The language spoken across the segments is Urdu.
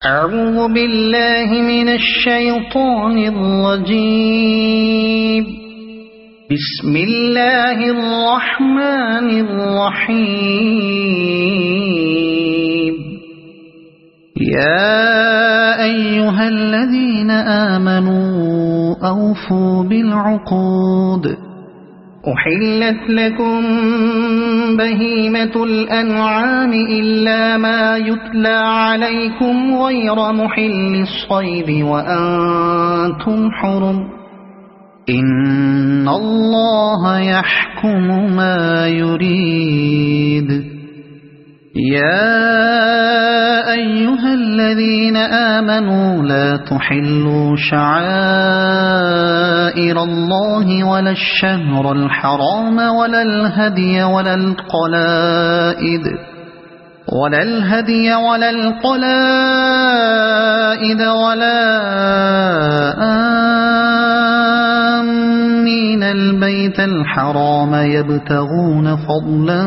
أعوذ بالله من الشيطان الرجيم. بسم الله الرحمن الرحيم. يا أيها الذين آمنوا أوفوا بالعقود. أحلت لكم بهيمة الأنعام إلا ما يتلى عليكم غير محل الصيد وأنتم حرم. إن الله يحكم ما يريد. يا أيها الذين آمنوا لا تحلوا شعائر الله ولا الشهر الحرام ولا الهدي ولا القلائد ولا آمين البيت الحرام يبتغون فضلا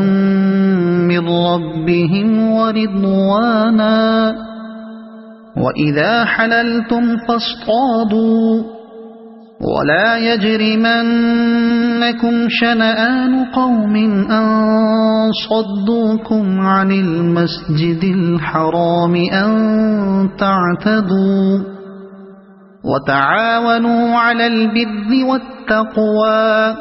من ربهم ورضوانا. وإذا حللتم فاصطادوا ولا يجرمنكم شنآن قوم أن صدوكم عن المسجد الحرام أن تعتدوا. وتعاونوا على البر والتقوى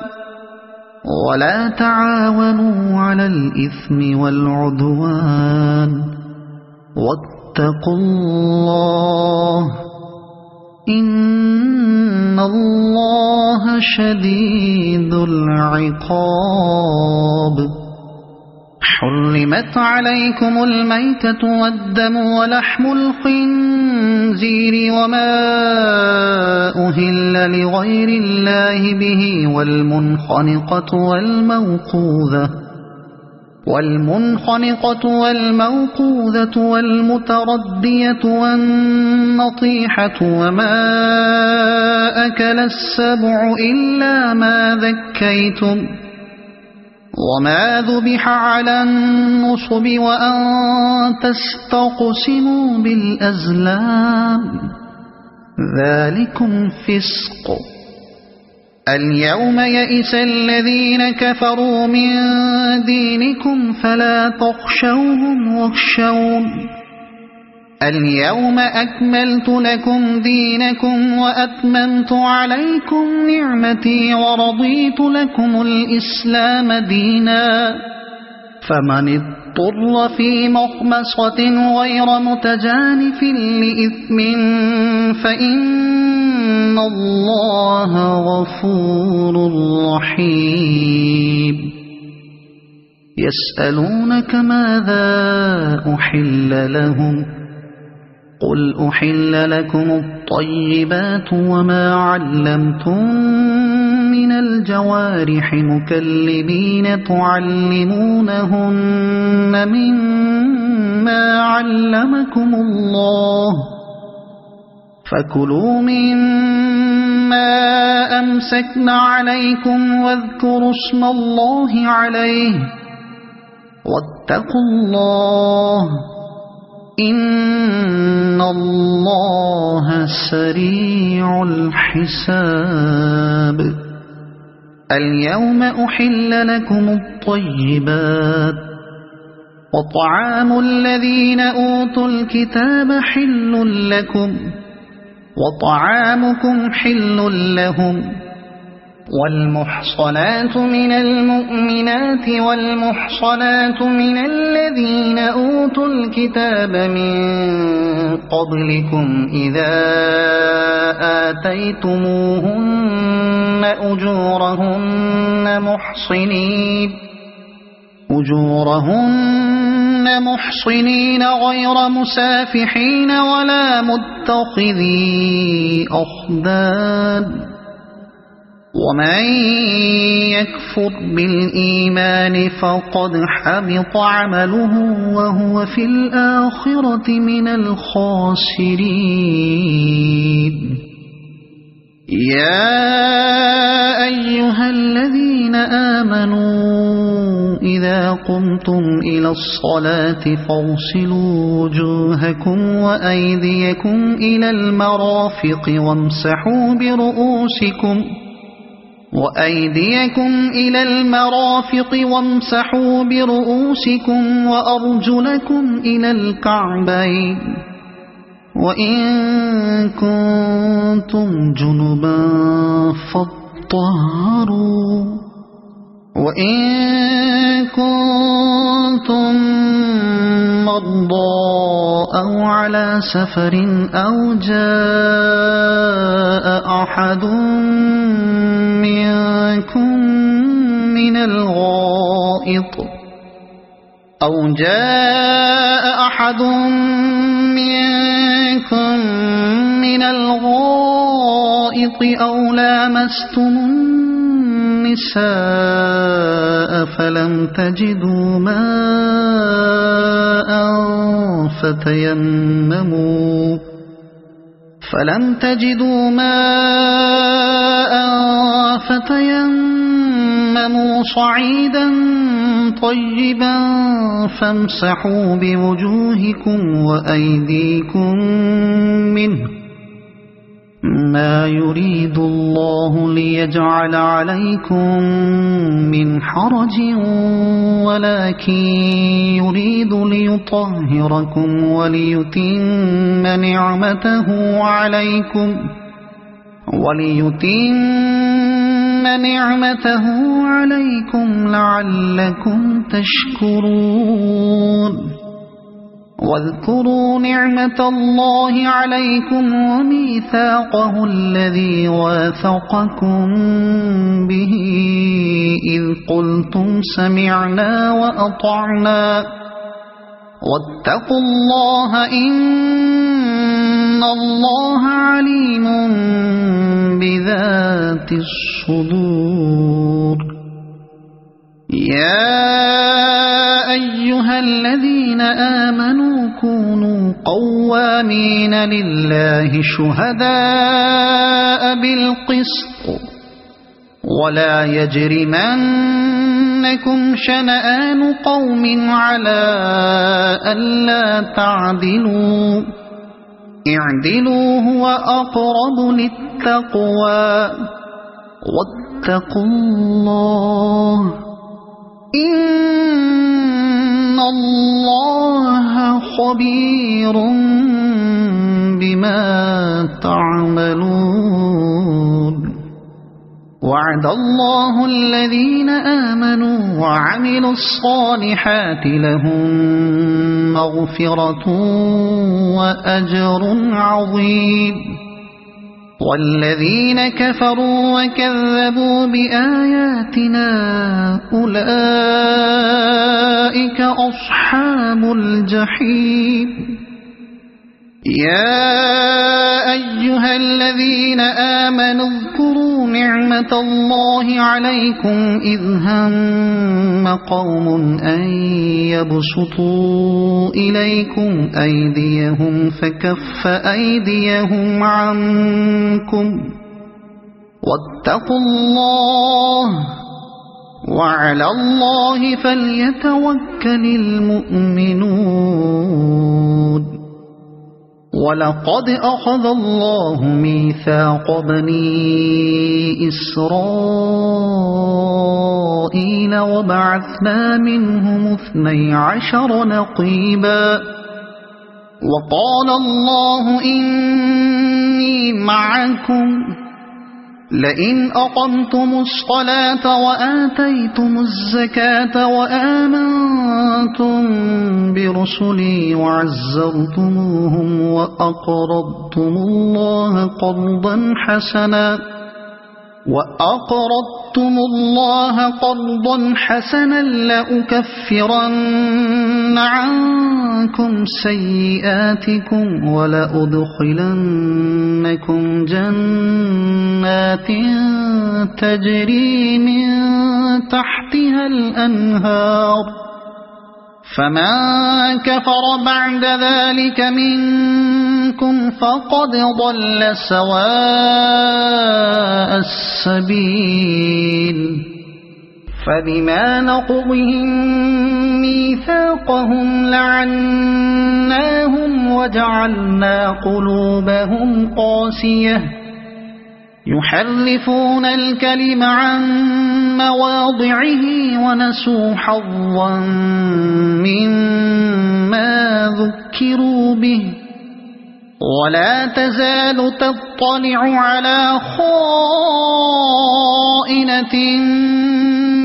ولا تعاونوا على الإثم والعدوان. واتقوا الله إن الله شديد العقاب. حرمت عليكم الميتة والدم ولحم الخنزير وما أهل لغير الله به والمنخنقة والموقوذة والمتردية والنطيحة وما أكل السبع إلا ما ذكيتم وما ذبح على النصب وأن تستقسموا بالأزلام ذلكم فسق. اليوم يئس الذين كفروا من دينكم فلا تخشوهم واخشون. اليوم أكملت لكم دينكم وأتممت عليكم نعمتي ورضيت لكم الإسلام دينا. فمن اضطر في مخمصة غير متجانف لإثم فإن الله غفور رحيم. يسألونك ماذا أحل لهم قل أحل لكم الطيبات وما علمتم من الجوارح مكلبين تعلمونهن مما علمكم الله فكلوا مما أمسكن عليكم واذكروا اسم الله عليه واتقوا الله إن الله سريع الحساب. اليوم أحل لكم الطيبات وطعام الذين أوتوا الكتاب حل لكم وطعامكم حل لهم. والمحصنات من المؤمنات والمحصنات من الذين أوتوا الكتاب من قبلكم إذا آتيتموهن أجورهن محصنين غير مسافحين ولا متخذي أخدان. ومن يكفر بالإيمان فقد حبط عمله وهو في الآخرة من الخاسرين. يا أيها الذين آمنوا إذا إذا قمتم إلى الصلاة فاغسلوا وجوهكم وأيديكم إلى المرافق وامسحوا برؤوسكم وأرجلكم إلى الكعبين وإن كنتم جنبا فاطهروا وإن كنتم مرضى أو على سفر أو جاء أحد منكم من الغائط أو لامستم النساء فلم تجدوا ماء فتيمموا صعيدا طيبا فامسحوا بوجوهكم وأيديكم منه ما يريد الله ليجعل عليكم من حرج ولكن يريد ليطهركم وليتم نعمته عليكم لعلكم تشكرون واذكروا نعمة الله عليكم وميثاقه الذي واثقكم به إذ قلتم سمعنا وأطعنا واتقوا الله إن الله عليم بذات الصدور يا أيها الذين آمنوا كونوا قوامين لله شهداء بالقسط ولا يجرمنكم شنآن قوم على ألا تعدلوا اعدلوا هو أقرب للتقوى واتقوا الله إن الله خبير بما تعملون وعد الله الذين آمنوا وعملوا الصالحات لهم مغفرة وأجر عظيم والذين كفروا وكذبوا بآياتنا أولئك أصحاب الجحيم يا أيها الذين آمنوا اذكروا نعمة الله عليكم إذ هم قوم أن يبسطوا إليكم أيديهم فكف أيديهم عنكم واتقوا الله وعلى الله فليتوكل المؤمنون ولقد أخذ الله ميثاق بني إسرائيل وبعثنا منهم 12 نقيبا وقال الله إني معكم لئن أقمتم الصلاة وآتيتم الزكاة وآمنتم برسلي وعزرتموهم وأقرضتم الله قرضا حسنا لأكفرن عنكم سيئاتكم ولأدخلنكم جنات تجري من تحتها الأنهار فمن كفر بعد ذلك منكم فقد ضل سواء السبيل فبما نقضهم ميثاقهم لعناهم وجعلنا قلوبهم قاسية يحرفون الكلم عن مواضعه ونسوا حظا مما ذكروا به ولا تزال تطلع على خائنة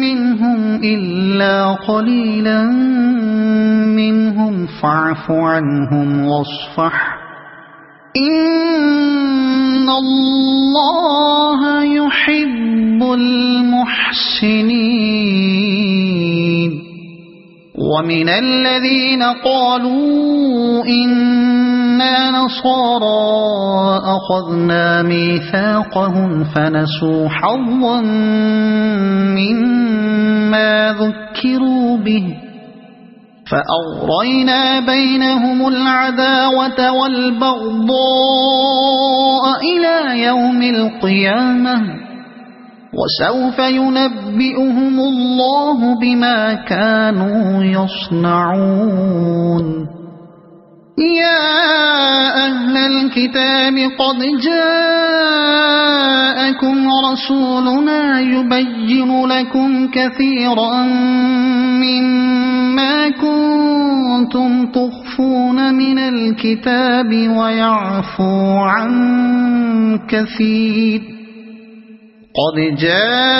منهم إلا قليلا منهم فاعف عنهم واصفح إن الله يحب المحسنين ومن الذين قالوا إنا نصارى أخذنا ميثاقهم فنسوا حظا مما ذكروا به فأغرينا بينهم العداوة والبغضاء إلى يوم القيامة وسوف ينبئهم الله بما كانوا يصنعون يا أهل الكتاب قد جاءكم رسولنا يبين لكم كثيرا مما كنتم تخفون من الكتاب ويعفو عن كثير قد جاءكم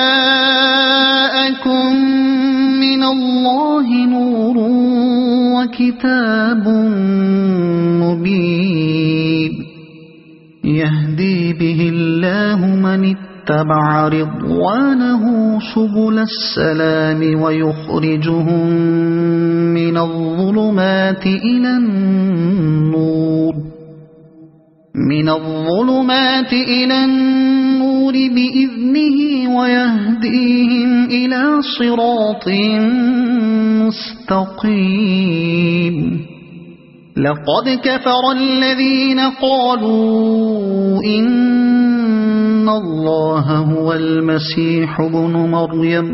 من الله نور وكتاب مبين يهدي به الله من اتبع رضوانه سبل السلام ويخرجهم من الظلمات إلى النور بإذنه ويهديهم إلى صراط مستقيم لقد كفر الذين قالوا إن الله هو المسيح ابن مريم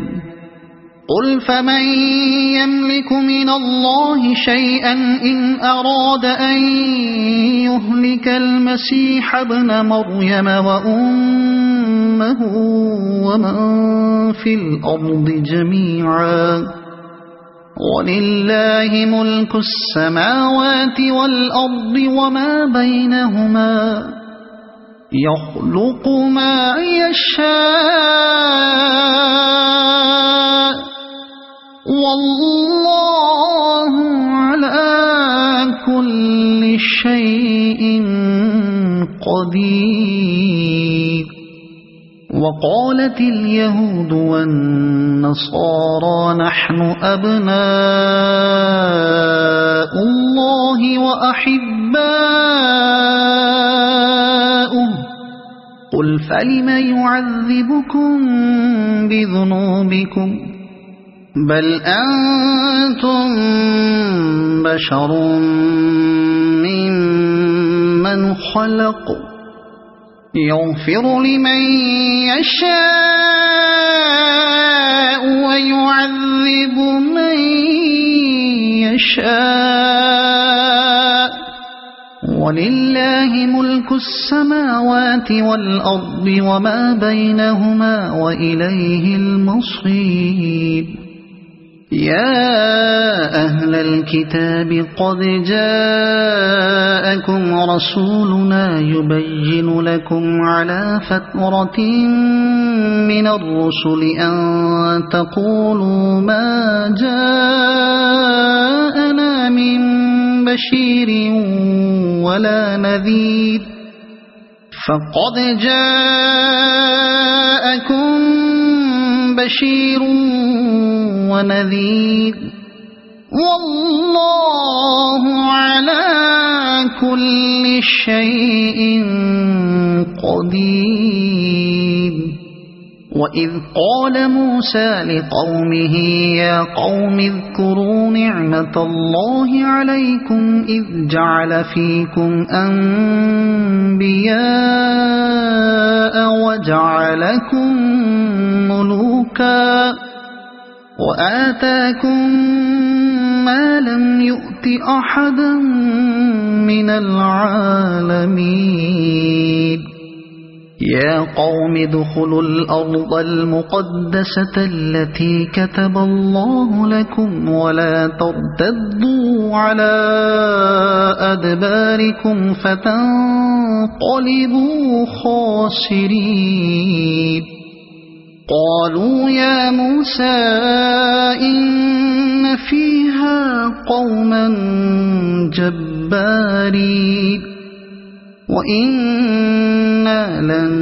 قل فمن يملك من الله شيئا إن أراد أن يهلك المسيح ابن مريم وأمه ومن في الأرض جميعا ولله ملك السماوات والأرض وما بينهما يخلق ما يشاء والله على كل شيء قدير وقالت اليهود والنصارى نحن أبناء الله وأحباؤه قل فلم يعذبكم بذنوبكم بل أنتم بشر ممن خلق يغفر لمن يشاء ويعذب من يشاء ولله ملك السماوات والأرض وما بينهما وإليه المصير يا أهل الكتاب قد جاءكم رسولنا يبين لكم على فترة من الرسل أن تقولوا ما جاءنا من بشير ولا نذير فقد جاءكم بشير ونذير والله على كل شيء قدير وإذ قال موسى لقومه يا قوم اذكروا نعمة الله عليكم إذ جعل فيكم أنبياء وجعلكم ملوكا وآتاكم ما لم يؤت أحدا من العالمين يا قوم ادخلوا الأرض المقدسة التي كتب الله لكم ولا ترتدوا على أدباركم فتنقلبوا خاسرين قالوا يا موسى إن فيها قوما جبارين وإنا لن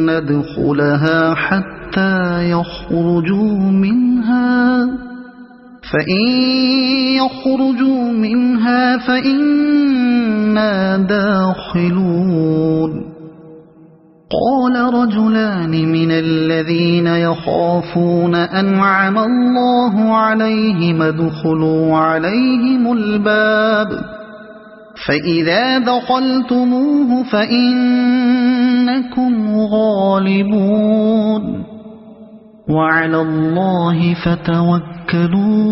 ندخلها حتى يخرجوا منها فإن يخرجوا منها فإنا داخلون قال رجلان من الذين يخافون أنعم الله عليهم ادخلوا عليهم الباب فإذا دخلتموه فإنكم غالبون وعلى الله فتوكلوا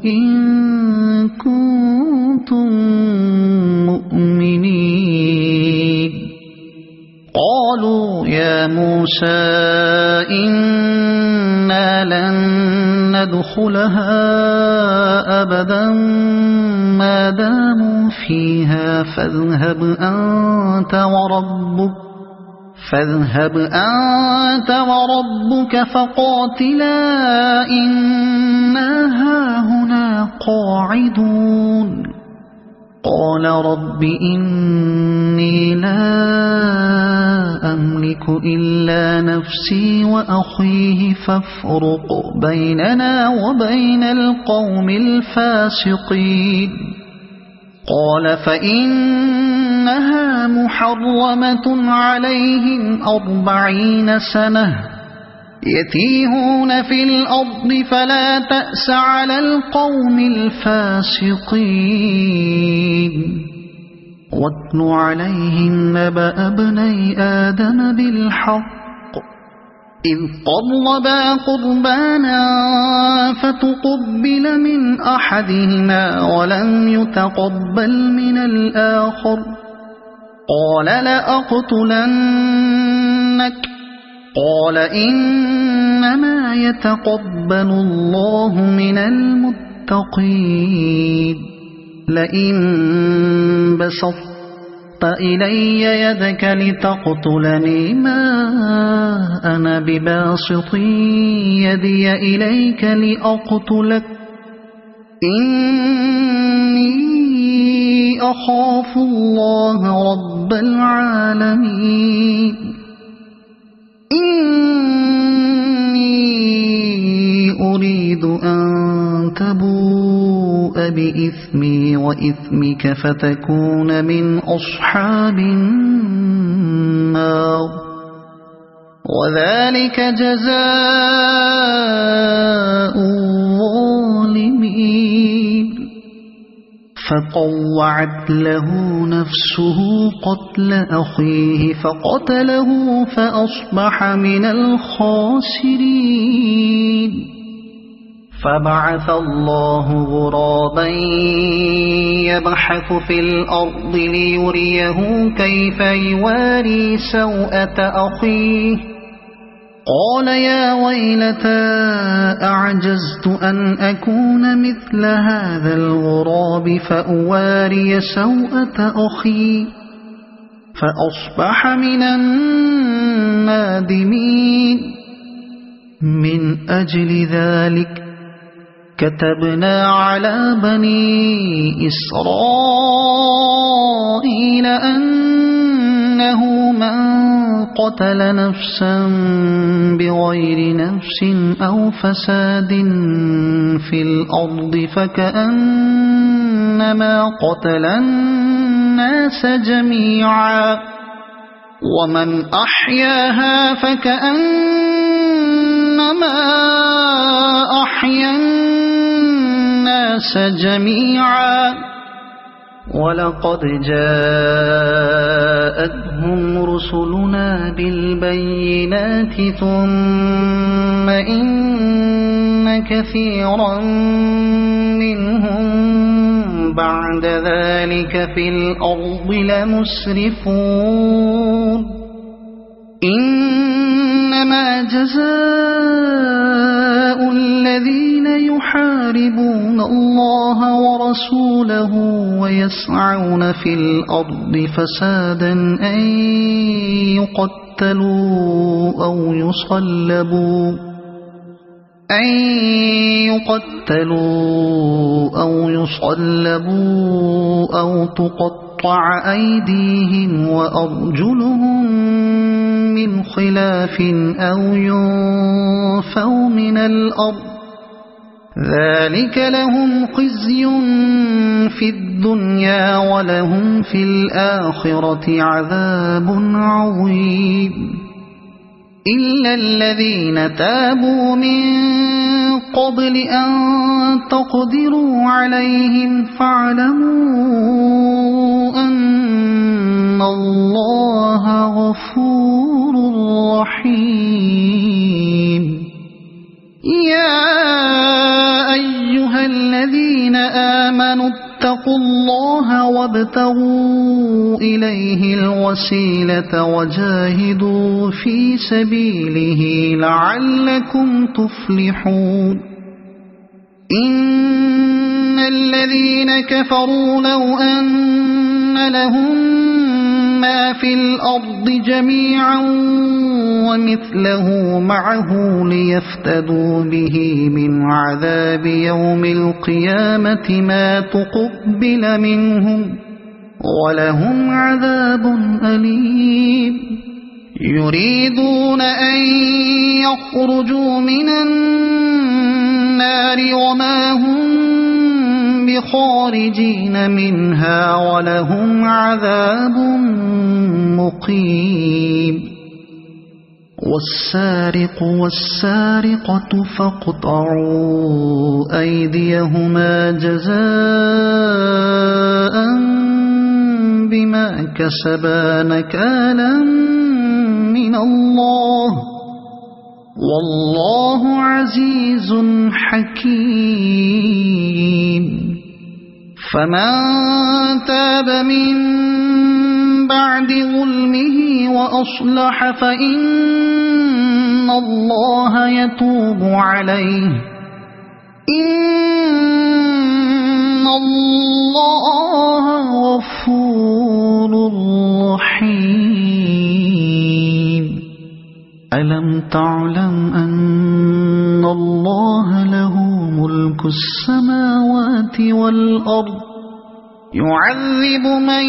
إن كنتم مؤمنين قالوا يا موسى إنا لن ندخلها أبدا ما داموا فيها فاذهب أنت وربك فقاتلا إنا هاهنا قاعدون قال رب إني لا أملك إلا نفسي وأخيه فافرق بيننا وبين القوم الفاسقين قال فإنها محرمة عليهم 40 سنة يتيهون في الأرض فلا تأس على القوم الفاسقين واتل عليهم نبأ ابني آدم بالحق إذ قربا قربانا فتقبل من أحدهما ولم يتقبل من الآخر قال لأقتلنك قال إنما يتقبل الله من المتقين لئن بسطت إلي يدك لتقتلني ما أنا بباسط يدي إليك لأقتلك إني أخاف الله رب العالمين إني أريد أن تبوء بإثمي وإثمك فتكون من أصحاب النار وذلك جزاء الظالمين فطوعت له نفسه قتل أخيه فقتله فأصبح من الخاسرين فبعث الله غرابا يبحث في الأرض ليريه كيف يواري سوءة أخيه قال يا ويلتى أعجزت أن أكون مثل هذا الغراب فأواري سوءة أخي فأصبح من النادمين من أجل ذلك كتبنا على بني إسرائيل أنه من قتل نفسا بغير نفس أو فساد في الأرض فكأنما قتل الناس جميعا ومن أحياها فكأنما أحيا الناس جميعا ولقد جاءتهم رسلنا بالبينات ثم إن كثيرا منهم بعد ذلك في الأرض لمسرفون إنما جزاء الذين يحاربون الله ورسوله ويسعون في الأرض فسادا أن يقتلوا أو يصلبوا أو تقطع أيديهم وأرجلهم من خلاف أو ينفوا من الأرض ذلك لهم خزي في الدنيا ولهم في الآخرة عذاب عظيم إلا الذين تابوا من قبل أن تقدروا عليهم فاعلموا أن الله غفور رحيم يا أيها الذين آمنوا اتقوا الله وابتغوا إليه الوسيلة وجاهدوا في سبيله لعلكم تفلحون إن الذين كفروا لو أن لهم ما في الأرض جميعا ومثله معه ليفتدوا به من عذاب يوم القيامة ما تقبل منهم ولهم عذاب أليم يريدون أن يخرجوا من النار وما هم بخارجين منها ولهم عذاب مقيم والسارق والسارقة فاقطعوا أيديهما جزاء بما كسبا نكالا من الله والله عزيز حكيم فمن تاب من بعد ظلمه وأصلح فإن الله يتوب عليه إن الله غفور رحيم ألم تعلم أن الله له ملك السماوات والأرض يعذب من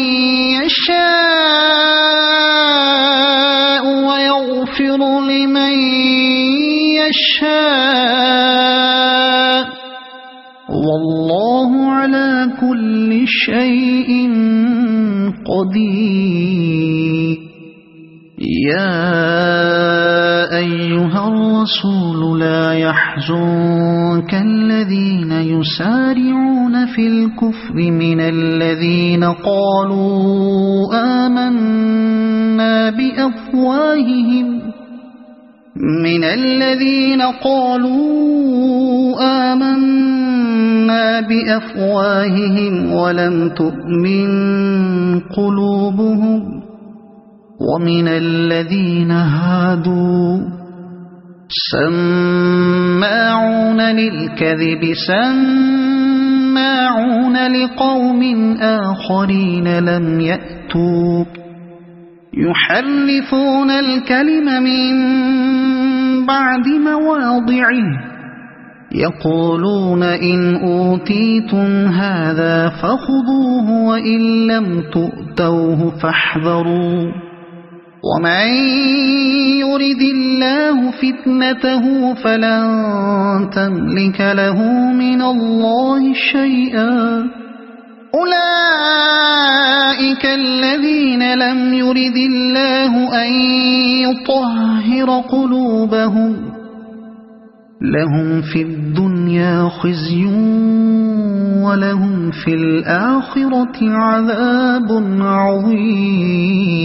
يشاء ويغفر لمن يشاء والله على كل شيء قدير يا أيها الرسول لا يحزنك الذين يسارعون في الكفر من الذين قالوا آمنا بأفواههم ولم تؤمن قلوبهم ومن الذين هادوا سماعون للكذب سماعون لقوم آخرين لم يأتوك يحرفون الكلم من بعد مواضعه يقولون إن أوتيتم هذا فخذوه وإن لم تؤتوه فاحذروا ومن يرد الله فتنته فلن تملك له من الله شيئا أولئك الذين لم يرد الله أن يطهر قلوبهم لهم في الدنيا خزي ولهم في الآخرة عذاب عظيم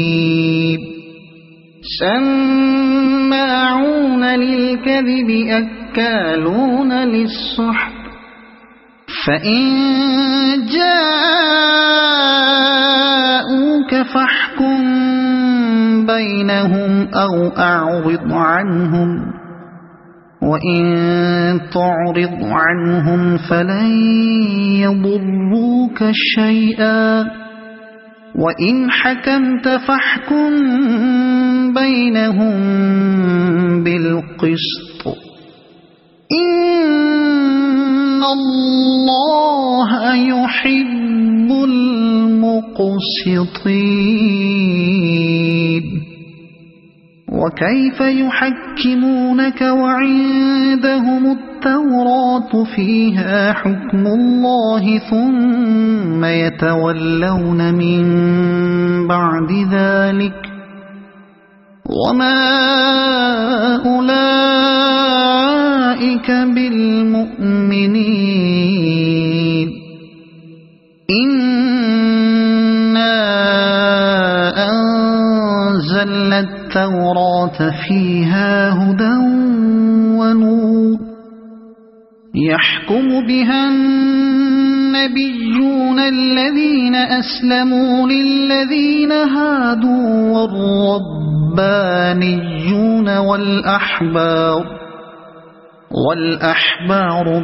سماعون للكذب أكالون للسحت فإن جاءوك فاحكم بينهم أو أعرض عنهم وإن تعرض عنهم فلن يضروك شيئا وإن حكمت فاحكم بينهم بالقسط إن الله يحب المقسطين وكيف يحكمونك وعندهم التوراة فيها حكم الله ثم يتولون من بعد ذلك وما أولئك بالمؤمنين إنا أنزلنا التوراة فيها هدى ونور يحكم بها النبيون الذين أسلموا للذين هادوا والربانيون والأحبار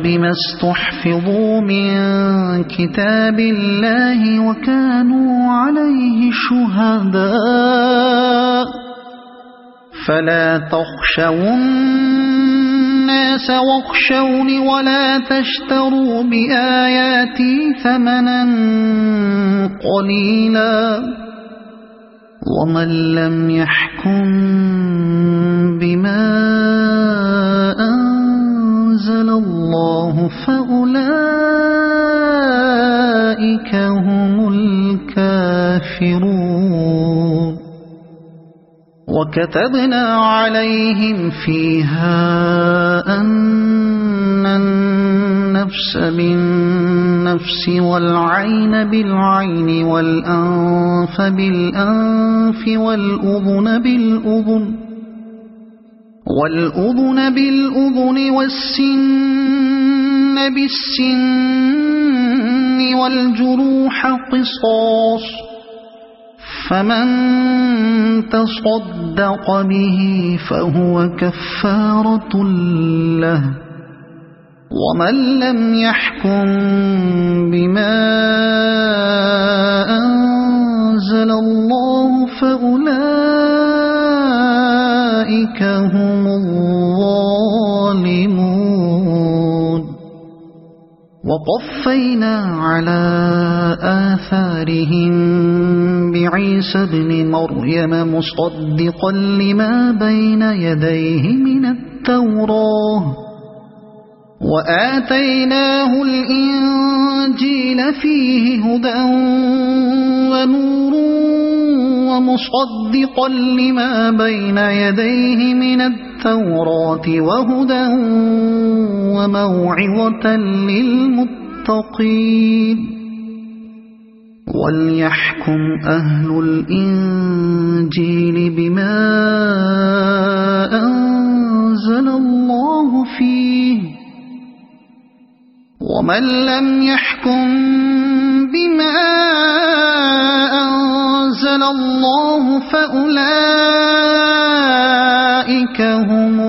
بما استحفظوا من كتاب الله وكانوا عليه شهداء فلا تخشوا الناس واخشوني ولا تشتروا بآياتي ثمنا قليلا ومن لم يحكم بما أنزل الله فأولئك هم الكافرون وكتبنا عليهم فيها أن النفس بالنفس والعين بالعين والأنف بالأنف والأذن بالأذن والسن بالسن والجروح قصاص فمن تصدق به فهو كفارة له ومن لم يحكم بما أنزل الله فأولئك هم الظالمون وقفينا على آثارهم بعيسى ابن مريم مصدقا لما بين يديه من التوراة وآتيناه الإنجيل فيه هدى ونور ومصدقا لما بين يديه من التوراة وهدى وموعظة للمتقين وليحكم أهل الإنجيل بما أنزل الله فيه ومن لم يحكم بما أنزل الله فأولئك هم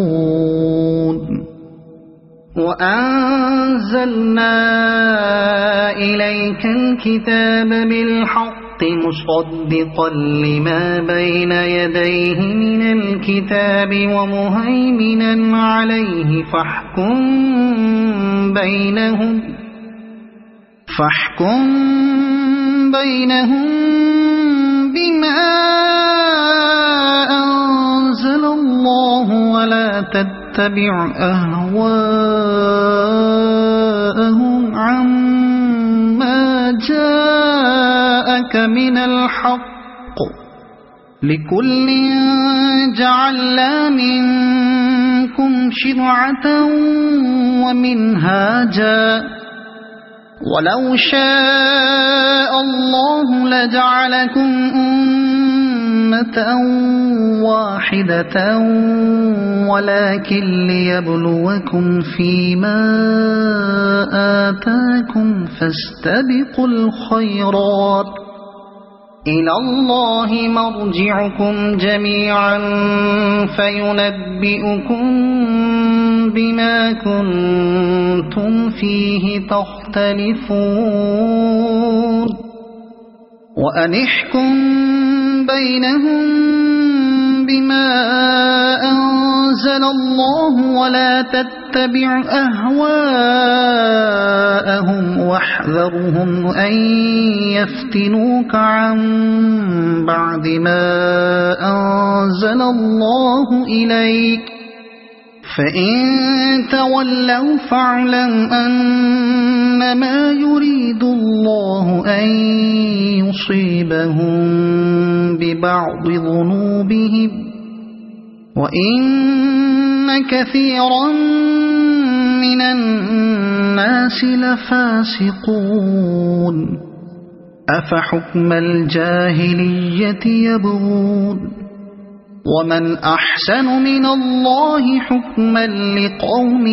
الفاسقون وأنزلنا إليك الكتاب بالحق مصدقا لما بين يديه من الكتاب ومهيمنا عليه فاحكم بينهم بما أنزل الله ولا تتبع أهواءهم عما جاءك من الحق لكل جعلنا منكم شرعة ومنهاجا ولو شاء الله لجعلكم أمة واحدة ولكن ليبلوكم فيما آتاكم فاستبقوا الخيرات إلى الله مرجعكم جميعا فينبئكم بما كنتم فيه تختلفون وأنحكم بينهم بما أنزل الله ولا تتبع أهواءهم واحذرهم أن يفتنوك عن بعد ما أنزل الله إليك فإن تولوا فاعلم أنما يريد الله أن يصيبهم ببعض ذنوبهم وإن كثيرا من الناس لفاسقون أفحكم الجاهلية يبغون ومن أحسن من الله حكما لقوم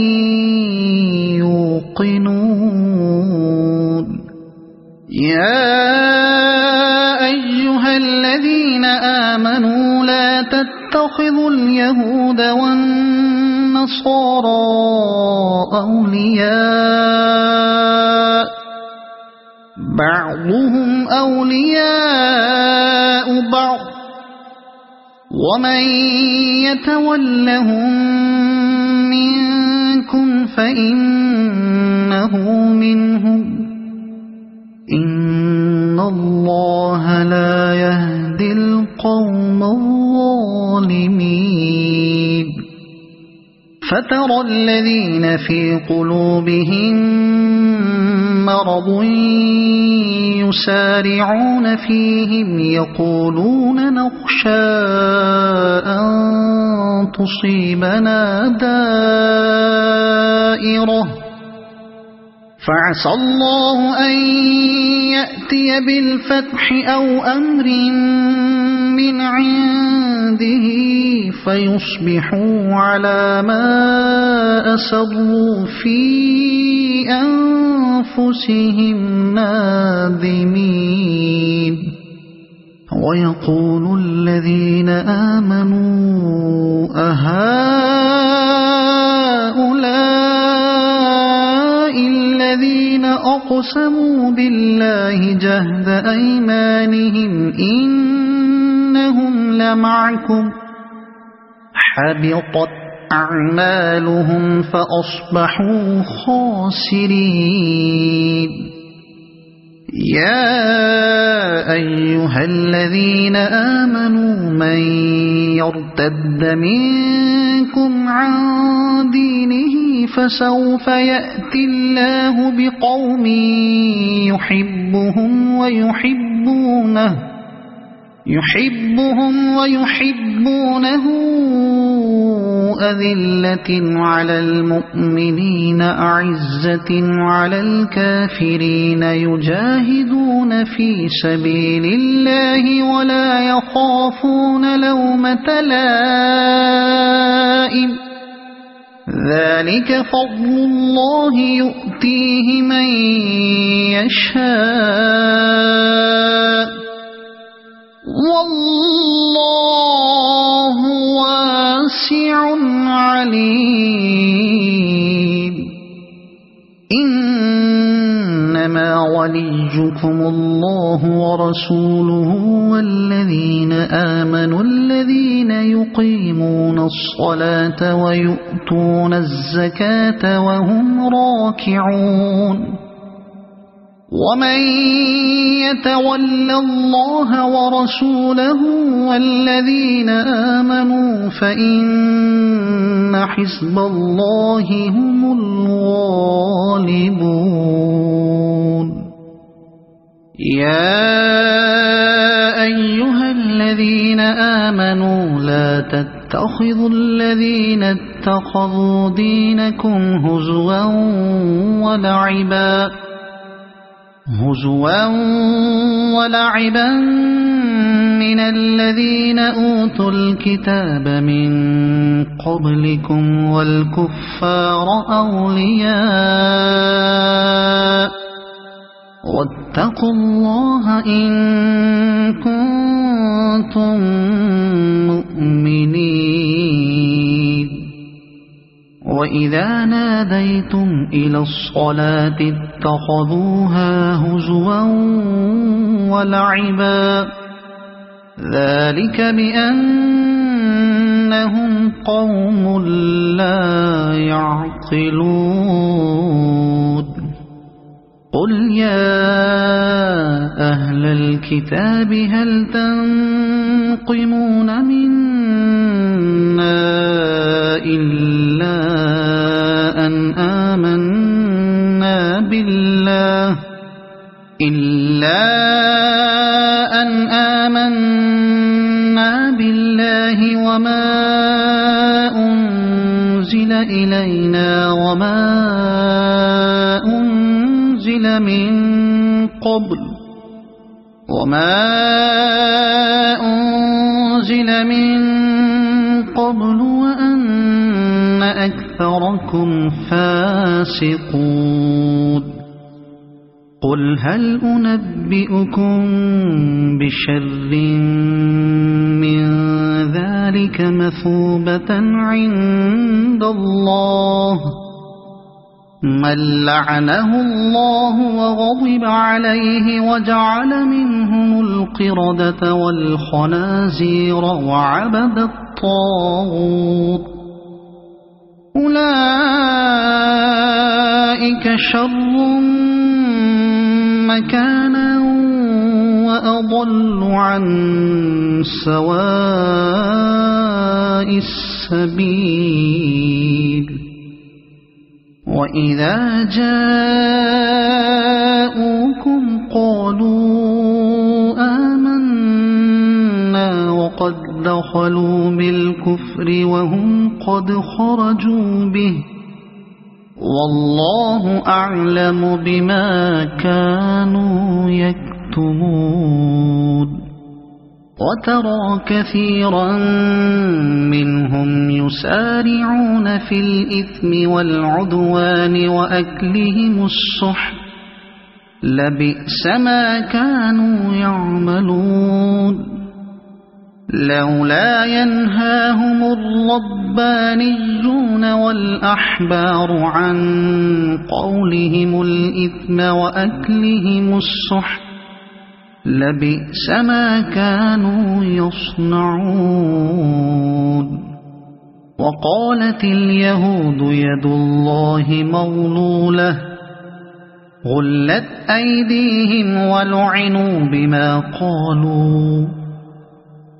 يوقنون يا أيها الذين آمنوا لا تتخذوا اليهود والنصارى أولياء بعضهم أولياء بعض ومن يتولهم منكم فإنه منهم إن الله لا يهدي القوم الظالمين فترى الذين في قلوبهم مرض يسارعون فيهم يقولون نخشى أن تصيبنا دائرة فعسى الله أن يأتي بالفتح أو أمر من عنده فيصبحوا على ما أسروا في أنفسهم نادمين ويقول الذين آمنوا أهؤلاء الذين أقسموا بالله جهد أيمانهم إنهم لمعكم حبطت أعمالهم فأصبحوا خاسرين يا أيها الذين آمنوا من يرتد منكم عن دينه فسوف يأتي الله بقوم يحبهم ويحبونه أذلة على المؤمنين أعزة على الكافرين يجاهدون في سبيل الله ولا يخافون لومة لائم ذلك فضل الله يؤتيه من يشاء والله واسع عليم إنما وليكم الله ورسوله والذين آمنوا الذين يقيمون الصلاة ويؤتون الزكاة وهم راكعون ومن يتول الله ورسوله والذين آمنوا فإن حزب الله هم الغالبون يا أيها الذين آمنوا لا تتخذوا الذين اتخذوا دينكم هزوا ولعبا من الذين أوتوا الكتاب من قبلكم والكفار أولياء واتقوا الله إن كنتم مؤمنين وإذا ناديتم إلى الصلاة اتخذوها هزوا ولعبا ذلك بأنهم قوم لا يعقلون قل يا أهل الكتاب هل تنقمون منا إلا أن آمنا بالله وما أنزل إلينا وما أنزل من قبل وأن أكثركم فاسقون قل هل أنبئكم بشر من ذلك مثوبة عند الله من لعنه الله وغضب عليه وجعل منهم القردة والخنازير وعبد الطاغوت أولئك شر مكانا وأضل عن سواء السبيل وإذا جاءوكم قالوا آمنا وقد دخلوا بالكفر وهم قد خرجوا به والله أعلم بما كانوا يكتمون وترى كثيرا منهم يسارعون في الإثم والعدوان وأكلهم السحت لبئس ما كانوا يعملون لولا ينهاهم الربانيون والأحبار عن قولهم الإثم وأكلهم السحت لبئس ما كانوا يصنعون وقالت اليهود يد الله مغلولة غلت أيديهم ولعنوا بما قالوا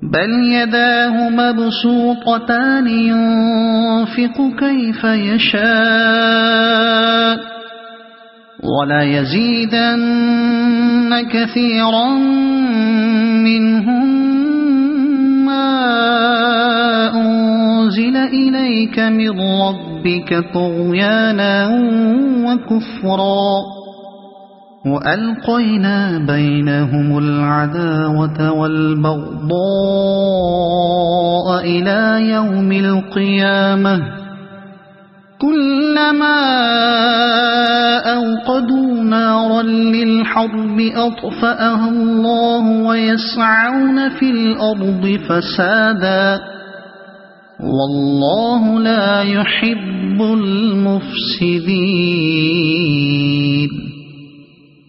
بل يداه مبسوطتان ينفق كيف يشاء وليزيدن كثيرا منهم ما أنزل إليك من ربك طغيانا وكفرا وألقينا بينهم العداوة والبغضاء إلى يوم القيامة كلما أوقدوا نارا للحرب أطفأها الله ويسعون في الأرض فسادا والله لا يحب المفسدين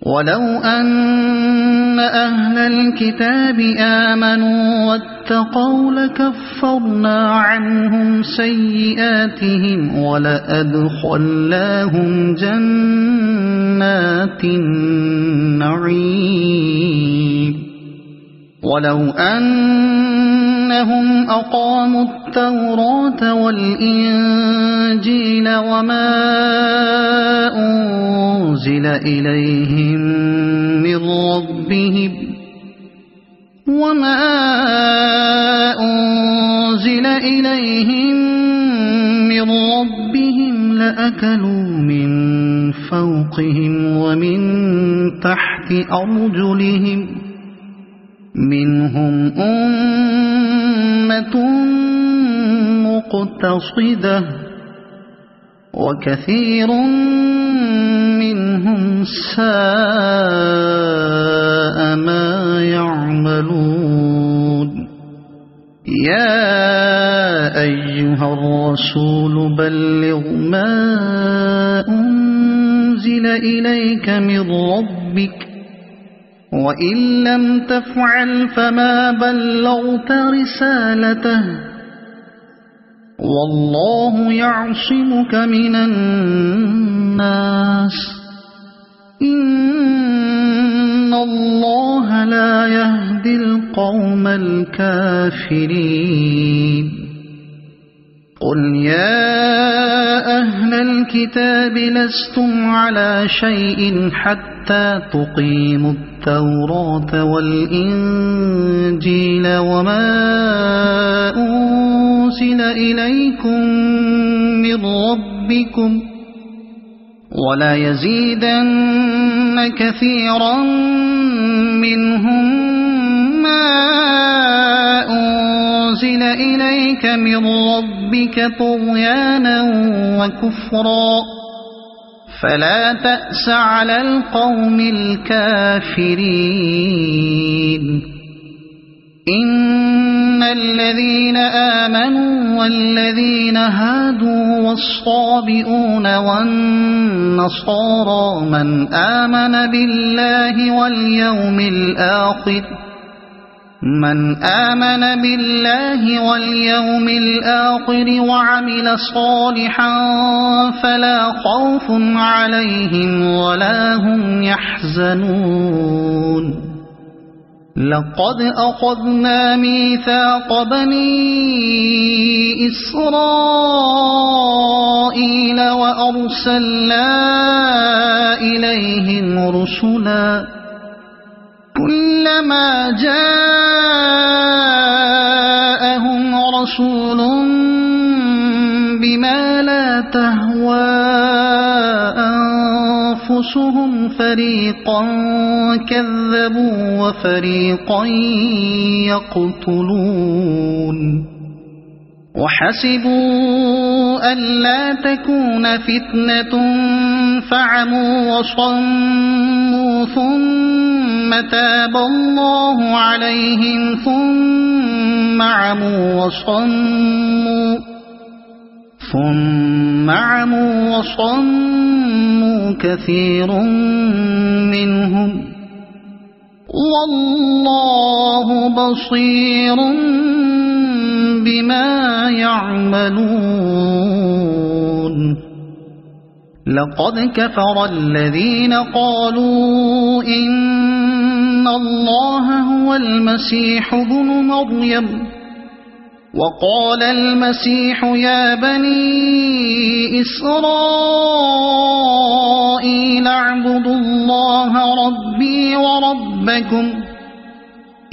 ولو أن أهل الكتاب آمنوا واتقوا لكفرنا عنهم سيئاتهم ولأدخلناهم جنات النعيم ولو أنهم أقاموا التوراة والإنجيل وما أنزل إليهم من ربهم لأكلوا من فوقهم ومن تحت أرجلهم منهم منهم أمة مقتصدة وكثير منهم ساء ما يعملون يا أيها الرسول بلغ ما أنزل إليك من ربك وإن لم تفعل فما بلغت رسالته والله يعصمك من الناس إن الله لا يهدي القوم الكافرين قل يا أهل الكتاب لستم على شيء حتى تقيموا التوراة والإنجيل وما أنزل إليكم من ربكم ولا يزيدن كثيرا منهم ما أنزل إليك من ربك طغيانا وكفرا فلا تأس على القوم الكافرين إن الذين آمنوا والذين هادوا والصابئون والنصارى من آمن بالله واليوم الآخر وعمل صالحا فلا خوف عليهم ولا هم يحزنون لقد أخذنا ميثاق بني إسرائيل وأرسلنا إليهم رسلا كلما جاءهم رسول بما لا تهوى أنفسهم فريقا كذبوا وفريقا يقتلون وحسبوا ألا تكون فتنة فعموا وصموا ثم تاب الله عليهم ثم عموا وصموا كثير منهم والله بصير بما يعملون لقد كفر الذين قالوا إن الله هو المسيح ابن مريم وقال المسيح يا بني إسرائيل اعبدوا الله ربي وربكم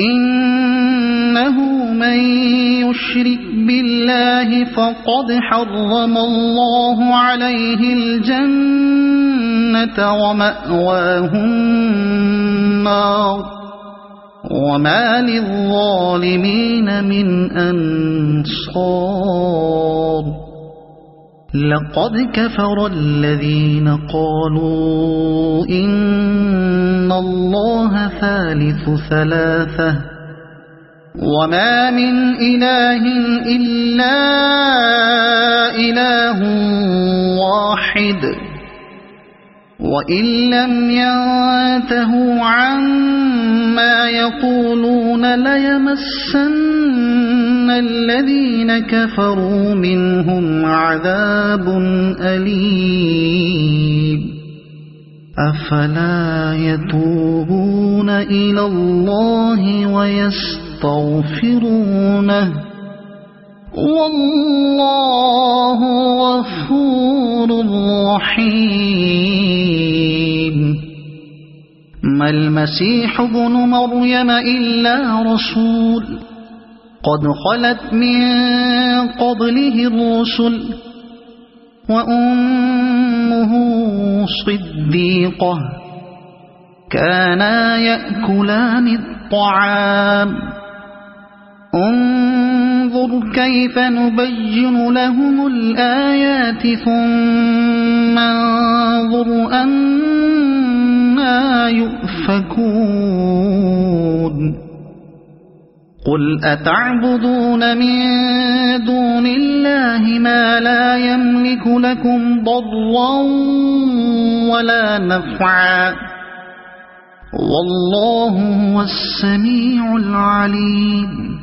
إنه من يشرك بالله فقد حرم الله عليه الجنة ومأواه النار وما للظالمين من أنصار لقد كفر الذين قالوا إن الله ثالث ثلاثة وما من إله إلا إله واحد وإن لم ينتهوا عما يقولون ليمسن الذين كفروا منهم عذاب أليم أفلا يتوبون إلى الله ويستغفرونه والله غفور رحيم ما المسيح ابن مريم إلا رسول قد خلت من قبله الرسل وأمه صديقة كانا يأكلان الطعام انظر كيف نبين لهم الآيات ثم انظر أنا يؤفكون قل أتعبدون من دون الله ما لا يملك لكم ضرا ولا نفعا والله هو السميع العليم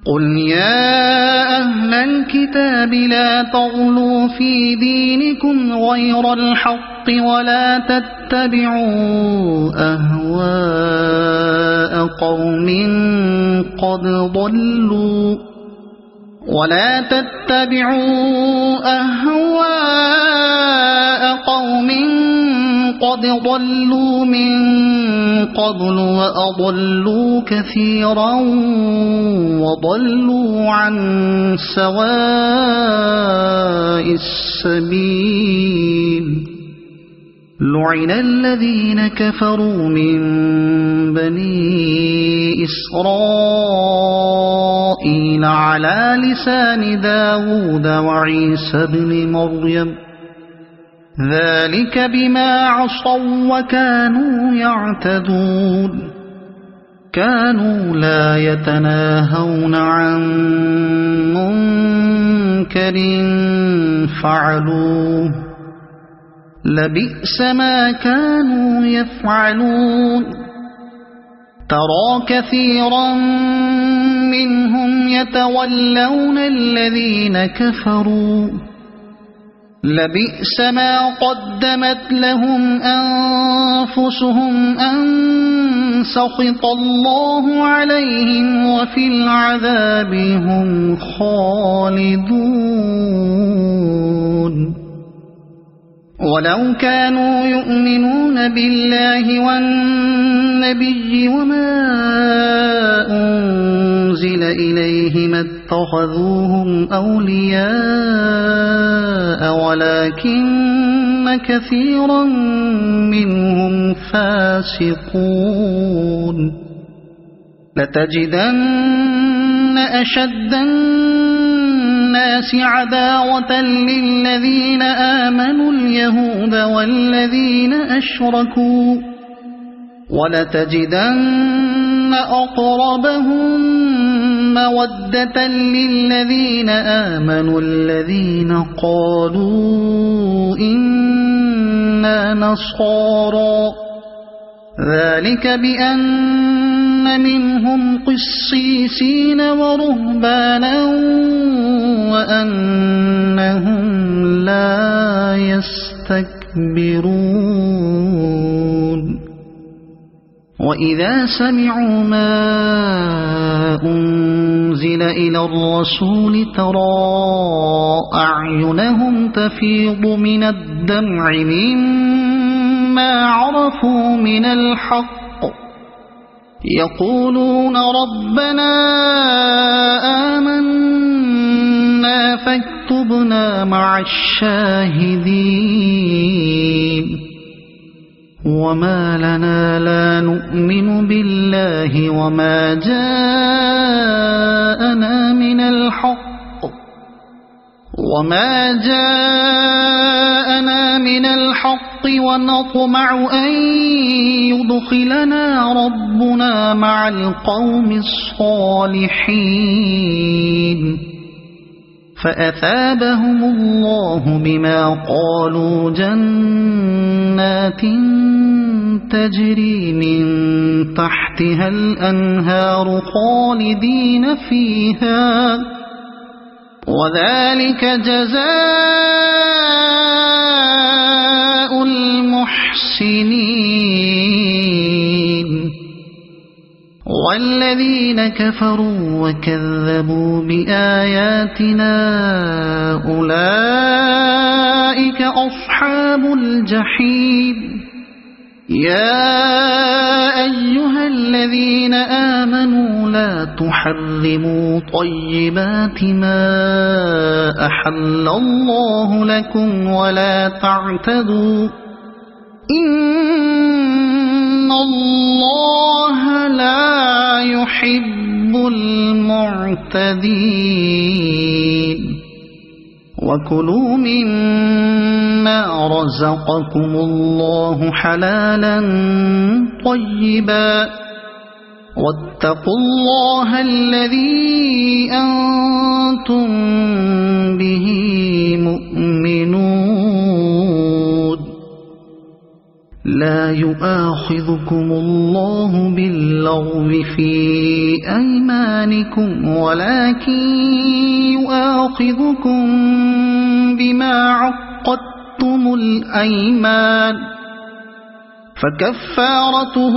قل يا أهل الكتاب لا تغلوا في دينكم غير الحق ولا تتبعوا أهواء قوم قد ضلوا من قبل وأضلوا كثيرا وضلوا عن سواء السبيل لعن الذين كفروا من بني إسرائيل على لسان داود وعيسى بن مريم ذلك بما عصوا وكانوا يعتدون كانوا لا يتناهون عن منكر فعلوه لبئس ما كانوا يفعلون ترى كثيرا منهم يتولون الذين كفروا لبئس ما قدمت لهم أنفسهم أن سخط الله عليهم وفي العذاب هم خالدون ولو كانوا يؤمنون بالله والنبي وما أنزل إليه ما اتخذوهم أولياء ولكن كثيرا منهم فاسقون لتجدن أشد الناس عداوة للذين آمنوا اليهود والذين أشركوا ولتجدن أقربهم مودة للذين آمنوا الذين قالوا إنا نصارى ذلك بأن منهم قسيسين ورهبانا وأنهم لا يستكبرون وإذا سمعوا ما أنزل إلى الرسول ترى أعينهم تفيض من الدمع مما عرفوا من الحق يقولون ربنا آمنا فاكتبنا مع الشاهدين وما لنا لا نؤمن بالله وما جاءنا من الحق ونطمع أن يدخلنا ربنا مع القوم الصالحين فأثابهم الله بما قالوا جنات تجري من تحتها الأنهار خالدين فيها وذلك جزاء المحسنين والذين كفروا وكذبوا بآياتنا أولئك أصحاب الجحيم يا أيها الذين آمنوا لا تحرموا طيبات ما أحل الله لكم ولا تعتدوا إن الله لا يحب المعتدين وكلوا مما رزقكم الله حلالا طيبا واتقوا الله الذي أنتم به مؤمنون لا يؤاخذكم الله باللغو في أيمانكم ولكن يؤاخذكم بما عقدتم الأيمان فكفارته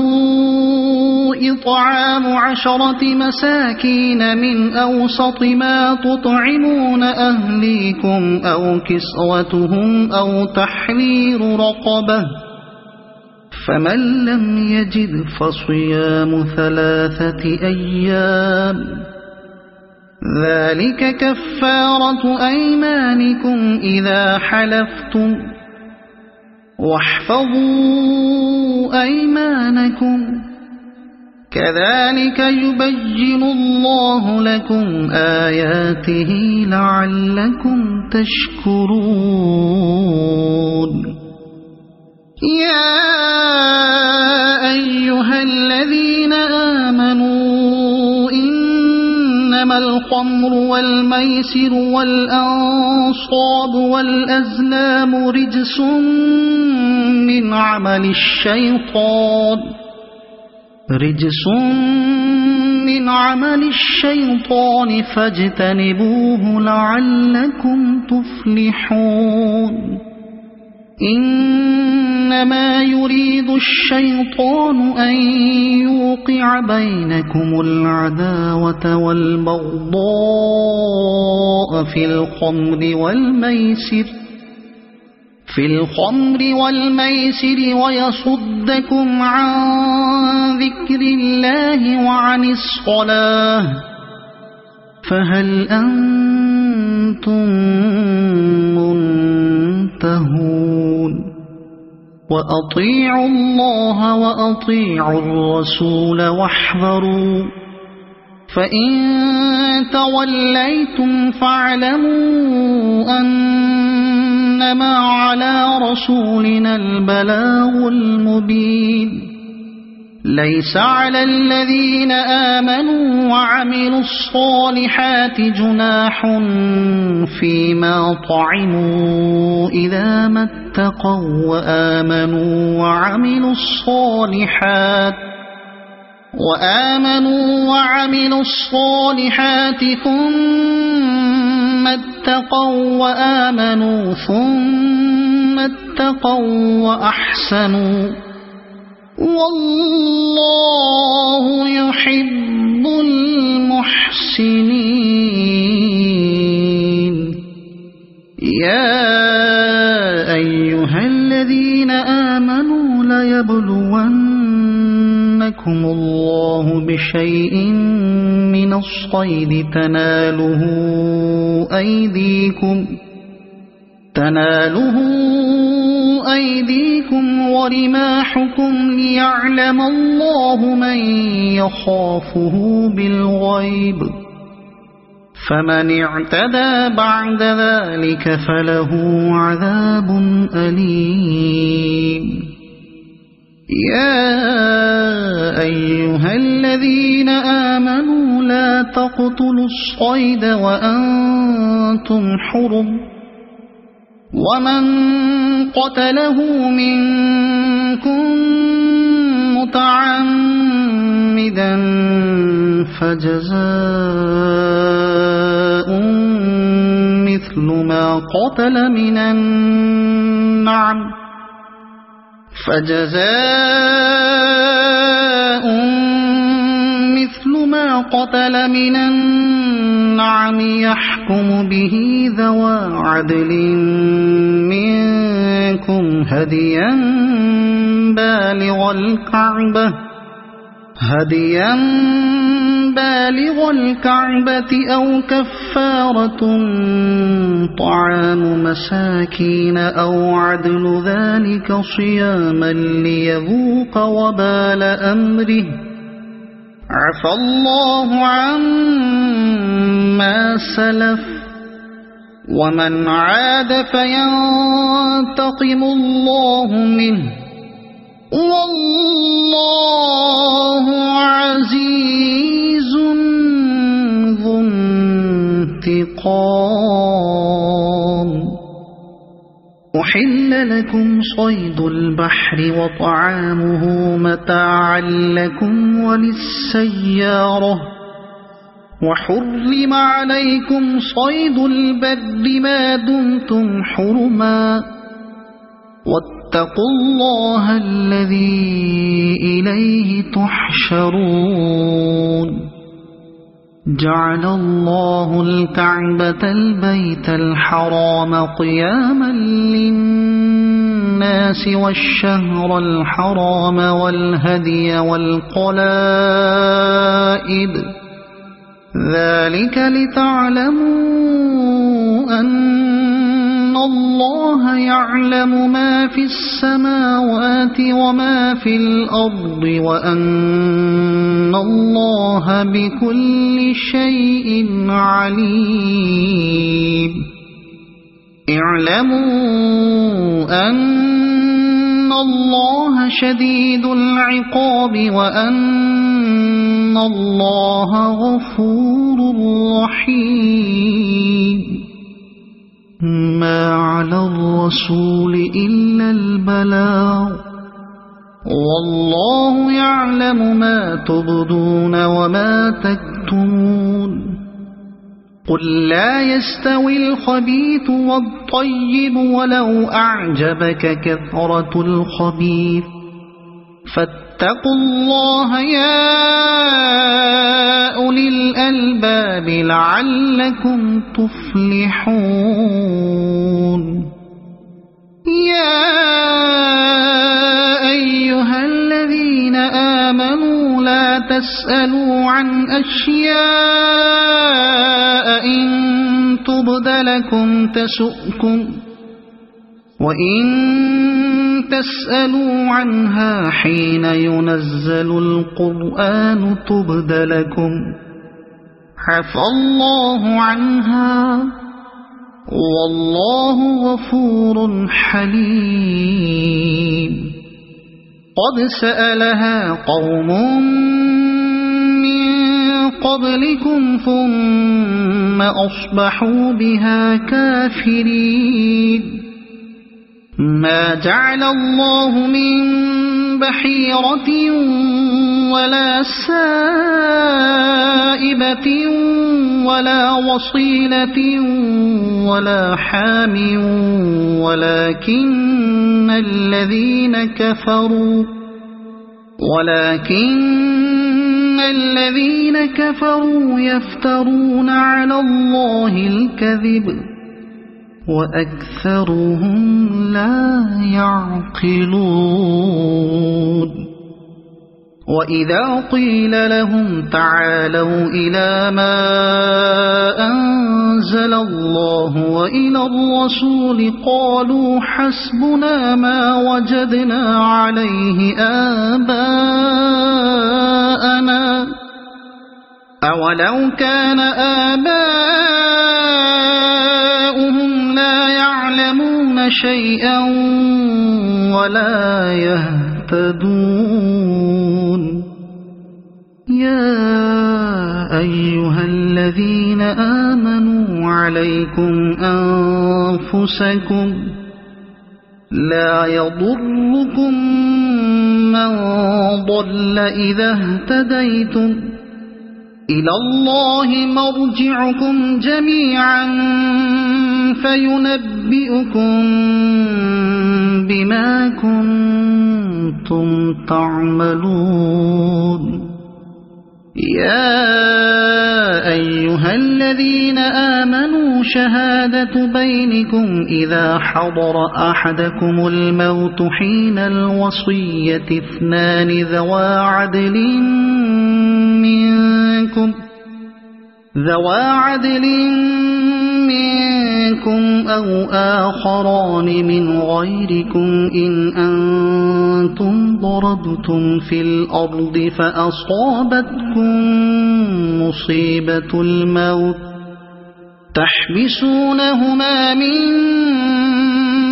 إطعام 10 مساكين من أوسط ما تطعمون أهليكم أو كسوتهم أو تحرير رقبة فمن لم يجد فصيام 3 أيام ذلك كفارة أيمانكم إذا حلفتم واحفظوا أيمانكم كذلك يبين الله لكم آياته لعلكم تشكرون يا أيها الذين آمنوا إنما الخمر والميسر والأنصاب والأزلام رجس من عمل الشيطان فاجتنبوه لعلكم تفلحون إنما يريد الشيطان أن يوقع بينكم العداوة والبغضاء في الخمر والميسر ويصدكم عن ذكر الله وعن الصلاة فهل أنتم منتهون وأطيعوا الله وأطيعوا الرسول واحذروا فإن توليتم فاعلموا أنما على رسولنا البلاغ المبين ليس على الذين آمنوا وعملوا الصالحات جناح فيما طعموا إذا ما اتقوا وآمنوا وعملوا الصالحات ثم اتقوا وأحسنوا والله يحب المحسنين يا أيها الذين آمنوا ليبلونكم الله بشيء من الصيد تناله أيديكم ورماحكم ليعلم الله من يخافه بالغيب فمن اعتدى بعد ذلك فله عذاب أليم يا أيها الذين آمنوا لا تقتلوا الصيد وأنتم حرم ومن قتله منكم متعمدا فجزاء مثل ما قتل من النعم يحكم به ذوى عدل منكم هديا بالغ الكعبة أو كفارة طعام مساكين أو عدل ذلك صياما ليذوق وبال أمره عفى الله عما سلف ومن عاد فينتقم الله منه والله عزيز ذو انتقام. أحل لكم صيد البحر وطعامه متاعا لكم وللسيارة وحرم عليكم صيد البر ما دمتم حرما واتقوا الله الذي إليه تحشرون. جعل الله الكعبة البيت الحرام قياما للناس والشهر الحرام والهدي والقلائد ذلك لتعلموا أن الله يعلم ما في السماوات وما في الأرض وأن الله بكل شيء عليم. اعلموا أن الله شديد العقاب وأن الله غفور رحيم. ما على الرسول إلا البلاغ والله يعلم ما تبدون وما تكتمون. قل لا يستوي الخبيث والطيب ولو أعجبك كثرة الخبيث فاتقوا الله يا أولي الألباب لعلكم تفلحون. يا أيها الذين آمنوا لا تسألوا عن أشياء إن تبد لكم تسؤكم وإن تسألوا عنها حين ينزل القرآن تبد لكم عفى الله عنها والله غفور حليم. قد سألها قوم من قبلكم ثم أصبحوا بها كافرين. ما جعل الله من بحيرة ولا سائبة ولا وصيلة ولا حام ولكن الذين كفروا يفترون على الله الكذب وأكثرهم لا يعقلون. وإذا قيل لهم تعالوا إلى ما أنزل الله وإلى الرسول قالوا حسبنا ما وجدنا عليه آباءنا أولو كان آباؤهم لا يعلمون شيئا ولا يهتدون. يا أيها الذين آمنوا عليكم أنفسكم لا يضركم من ضل إذا اهتديتم إلى الله مرجعكم جميعا فينبئكم بما كنتم تعملون. يا أيها الذين آمنوا شهادة بينكم إذا حضر أحدكم الموت حين الوصية اثنان ذوا عدل منكم منكم أو آخران من غيركم إن أنتم ضربتم في الأرض فأصابتكم مصيبة الموت تحبسونهما من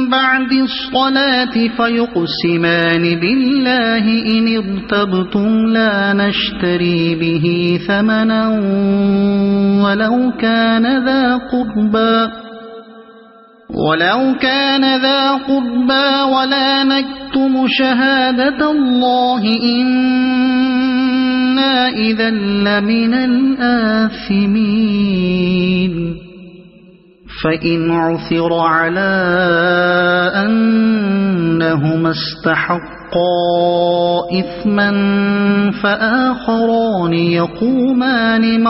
بعد الصلاة فيقسمان بالله إن ارتبتم لا نشتري به ثمنا ولو كان ذا قربى ولا نكتم شهادة الله إنا إذا لمن الآثمين فإن عثر على أنهما استحقا إثما فآخران يقومان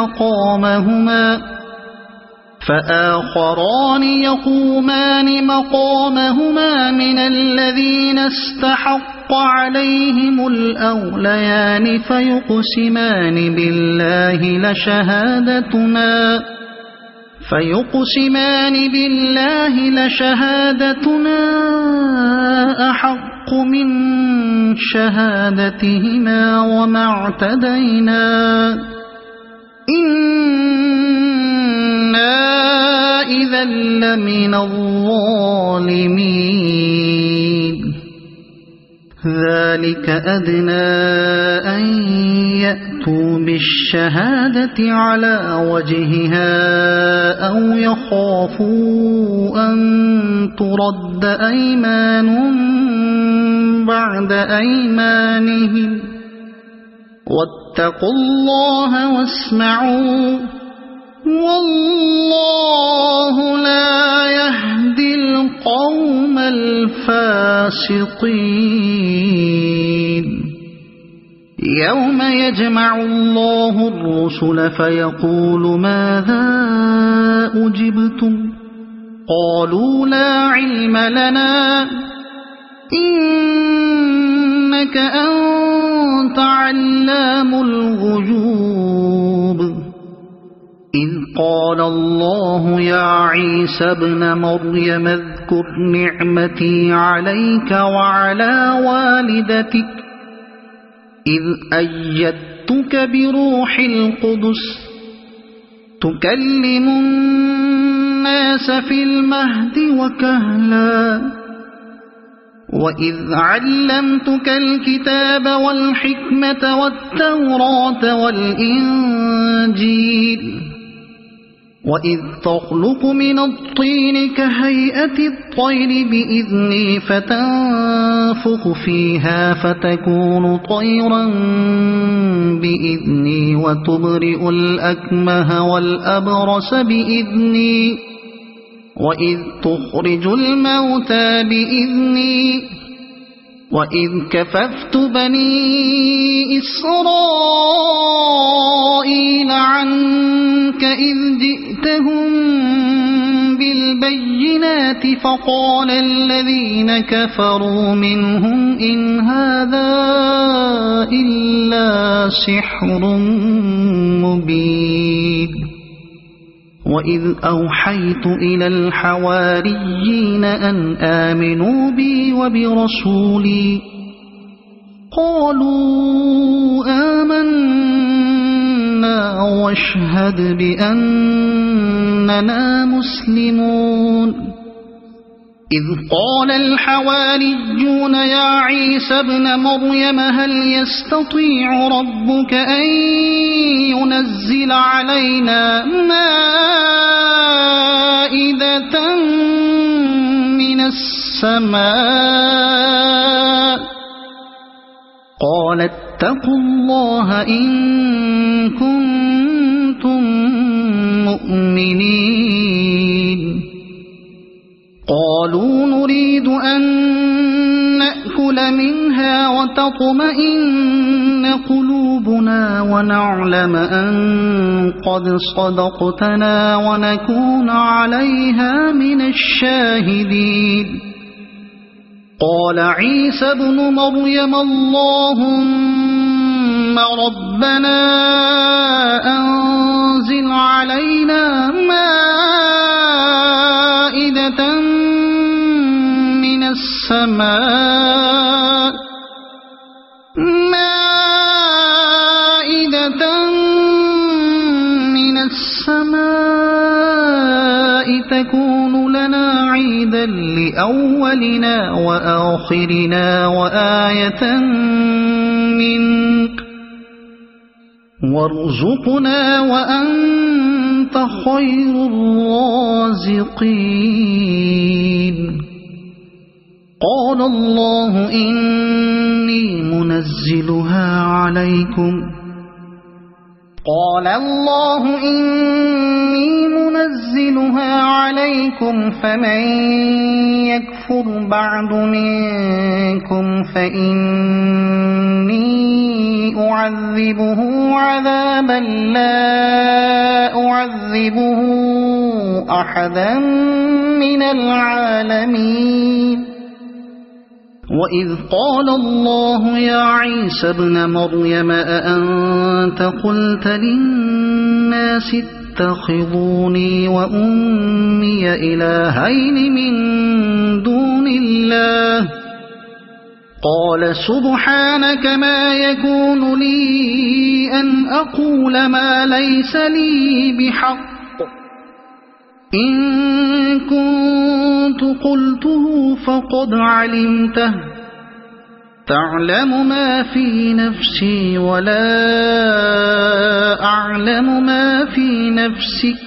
مقامهما من الذين استحق عليهم الأوليان فيقسمان بالله لشهادتنا أحق من شهادتهما وما اعتدينا إنا إذا لمن الظالمين ذلك أدنى أن يأتوا بالشهادة على وجهها أو يخافوا أن ترد أيمان بعد أيمانهم واتقوا الله واسمعوا والله لا يهدي القوم الفاسقين يوم يجمع الله الرسل فيقول ماذا أجبتم قالوا لا علم لنا إنك أنت علام الغيوب إذ قال الله يا عيسى ابن مريم اذكر نعمتي عليك وعلى والدتك إذ أيدتك بروح القدس تكلم الناس في المهد وكهلا وإذ علمتك الكتاب والحكمة والتوراة والإنجيل وإذ تخلق من الطين كهيئة الطير بإذني فتنفخ فيها فتكون طيرا بإذني وتبرئ الأكمه والأبرص بإذني وإذ تخرج الموتى بإذني وإذ كففت بني إسرائيل عنك إذ جئتهم بالبينات فقال الذين كفروا منهم إن هذا إلا سحر مبين وإذ أوحيت إلى الحواريين أن آمنوا بي وبرسولي قالوا آمنا واشهد بأننا مسلمون إذ قال الحواريون يا عيسى ابن مريم هل يستطيع ربك أن ينزل علينا مائدة من السماء قال اتقوا الله إن كنتم مؤمنين قالوا نريد أن نأكل منها وتطمئن قلوبنا ونعلم أن قد صدقتنا ونكون عليها من الشاهدين قال عيسى ابن مريم اللهم ربنا أنزل علينا السماء مائدة من السماء تكون لنا عيدا لأولنا وآخرنا وآية منك وارزقنا وأنت خير الرازقين قال الله إني منزلها عليكم فمن يكفر بعد منكم فإني أعذبه عذابا لا أعذبه أحدا من العالمين وإذ قال الله يا عيسى ابن مريم أأنت قلت للناس اتخذوني وأمي إلهين من دون الله قال سبحانك ما يكون لي أن أقول ما ليس لي بحق إن كنت قلته فقد علمته تعلم ما في نفسي ولا أعلم ما في نفسك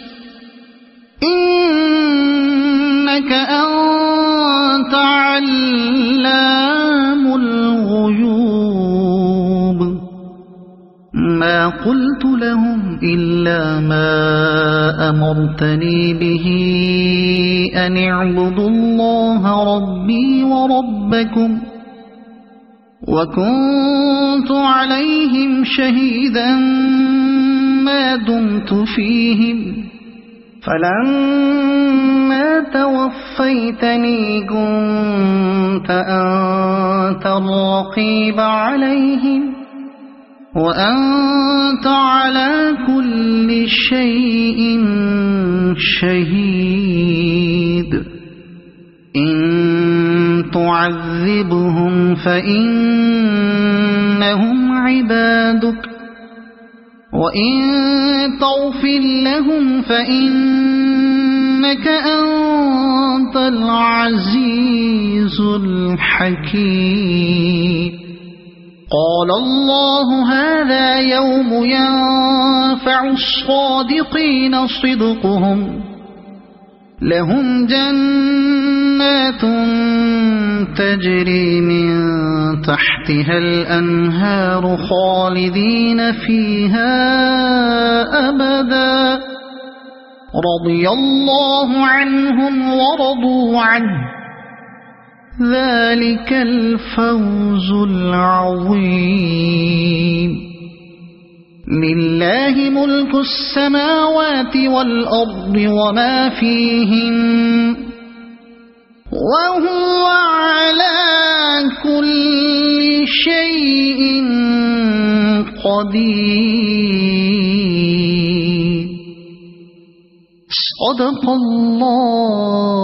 إنك أنت علام الغيوب ما قلت لهم إلا ما أمرتني به أن اعبدوا الله ربي وربكم وكنت عليهم شهيدا ما دمت فيهم فلما توفيتني كنت أنت الرقيب عليهم وأنت على كل شيء شهيد إن تعذبهم فإنهم عبادك وإن تغفر لهم فإنك أنت العزيز الحكيم قال الله هذا يوم ينفع الصادقين صدقهم لهم جنات تجري من تحتها الأنهار خالدين فيها أبدا رضي الله عنهم ورضوا عنه ذلك الفوز العظيم لله ملك السماوات والأرض وما فيهن وهو على كل شيء قدير صدق الله